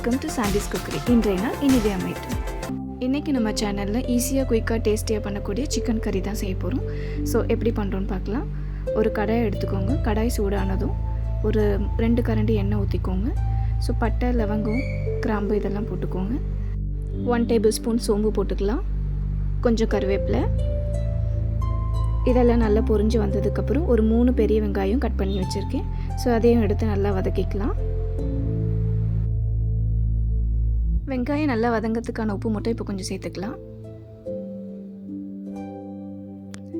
Welcome to சாண்டிஸ் cookery. இன்றைய நாள் இனிதே அமையட்டும். இன்றைக்கி நம்ம சேனலில் ஈஸியாக குயிக்காக டேஸ்டியாக பண்ணக்கூடிய சிக்கன் கறி தான் செய்ய போகிறோம். ஸோ எப்படி பண்ணுறோன்னு பார்க்கலாம். ஒரு கடாயை எடுத்துக்கோங்க. கடாய் சூடானதும் ஒரு 2 கரண்டி எண்ணெய் ஊற்றிக்கோங்க. ஸோ பட்டை, லவங்கம், கிராம்பு இதெல்லாம் போட்டுக்கோங்க. 1 டேபிள் ஸ்பூன் சோம்பு போட்டுக்கலாம். கொஞ்சம் கருவேப்பிலை. இதெல்லாம் நல்லா பொரிஞ்சு வந்ததுக்கப்புறம் ஒரு 3 பெரிய வெங்காயம் கட் பண்ணி வச்சுருக்கேன். ஸோ அதையும் எடுத்து நல்லா வதக்கிக்கலாம். வெங்காயம் நல்லா வதங்கிறதுக்கான உப்பு மட்டும் இப்போ கொஞ்சம் சேர்த்துக்கலாம்.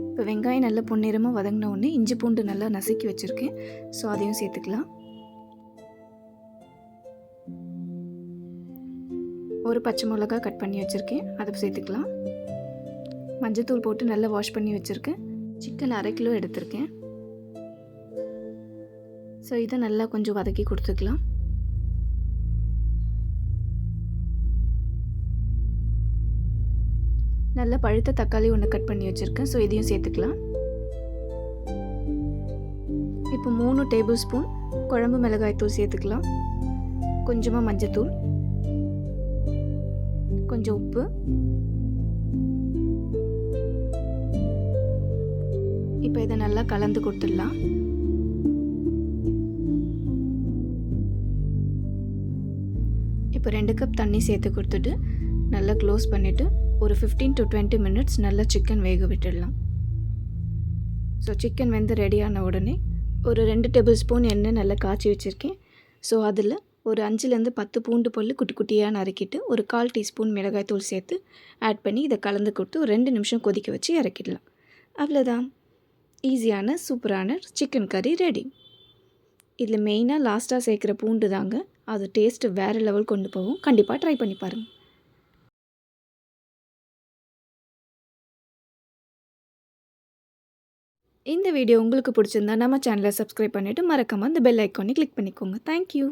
இப்போ வெங்காயம் நல்லா பொன்னிறமாக வதங்கின உடனே இஞ்சி பூண்டு நல்லா நசுக்கி வச்சுருக்கேன். ஸோ அதையும் சேர்த்துக்கலாம். ஒரு பச்சை மிளகா கட் பண்ணி வச்சுருக்கேன், அதை சேர்த்துக்கலாம். மஞ்சத்தூள் போட்டு நல்லா வாஷ் பண்ணி வச்சுருக்கேன். சிக்கன் 1/2 கிலோ எடுத்திருக்கேன். ஸோ இதை நல்லா கொஞ்சம் வதக்கி கொடுத்துக்கலாம். நல்ல பழுத்த தக்காளி ஒன்று கட் பண்ணி வச்சுருக்கேன். ஸோ இதையும் சேர்த்துக்கலாம். இப்போ 3 டேபிள் ஸ்பூன் குழம்பு மிளகாய்த்தூள் சேர்த்துக்கலாம். கொஞ்சமாக மஞ்சத்தூள், கொஞ்சம் உப்பு. இப்போ இதை நல்லா கலந்து கொடுத்துடலாம். இப்போ 2 கப் தண்ணி சேர்த்து கொடுத்துட்டு நல்லா க்ளோஸ் பண்ணிவிட்டு ஒரு 15 to 20 மினிட்ஸ் நல்லா சிக்கன் வேக விட்டுடலாம். ஸோ சிக்கன் வெந்து ரெடியான உடனே ஒரு 2 டேபிள் ஸ்பூன் எண்ணெய் நல்லா காய்ச்சி வச்சுருக்கேன். ஸோ அதில் ஒரு 5லேருந்து 10 பூண்டு பல் குட்டி குட்டியாக நறுக்கிட்டு ஒரு 1/4 டீஸ்பூன் மிளகாய்த்தூள் சேர்த்து ஆட் பண்ணி இதை கலந்து கொடுத்து ஒரு 2 நிமிஷம் கொதிக்க வச்சு இறக்கிடலாம். அவ்வளோதான், ஈஸியான சூப்பரான சிக்கன் கறி ரெடி. இதில் மெயினாக லாஸ்ட்டாக சேர்க்குற பூண்டு தாங்க, அது டேஸ்ட்டு வேறு லெவல் கொண்டு போகும். கண்டிப்பாக ட்ரை பண்ணி பாருங்கள். இந்த வீடியோ உங்களுக்கு பிடிச்சிருந்தா நம்ம சேனலை சப்ஸ்கிரைப் பண்ணிவிட்டு மறக்காமல் அந்த பெல் ஐக்கானை கிளிக் பண்ணிக்கோங்க. தேங்க்யூ.